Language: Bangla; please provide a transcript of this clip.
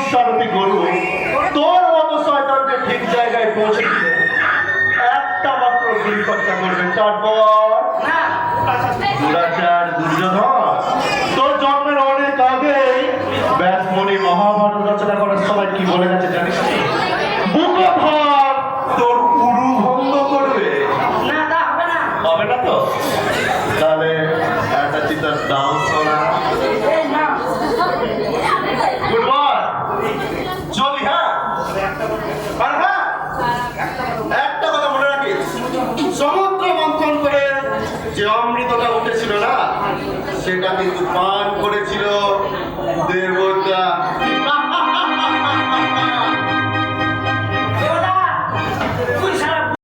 ঈশ্বরতি গরু তোর মতো শয়তানকে ঠিক জায়গায় পৌঁছে দিলে একটা মাত্র গুলি হত্যা করবে, তারপর দুরাচার দুর্যোধন তোর জন্মের অনেক আগেই ব্যাসমণি মহাভারত রচনা করার সময় কি বলে গেছে জানিস? বুকভার তোর উরু ভঙ্গ করবে। না তা হবে না। হবে না তো? তাহলে একটা চিন্তার দাম শোনা। গুড বয়, চলি। হ্যাঁ, আর হ্যাঁ, একটা কথা মনে রাখিস, সমুদ্র মন্থন করে যে অমৃতটা উঠেছিল না, সেটা কিন্তু পান করেছিল দেবতা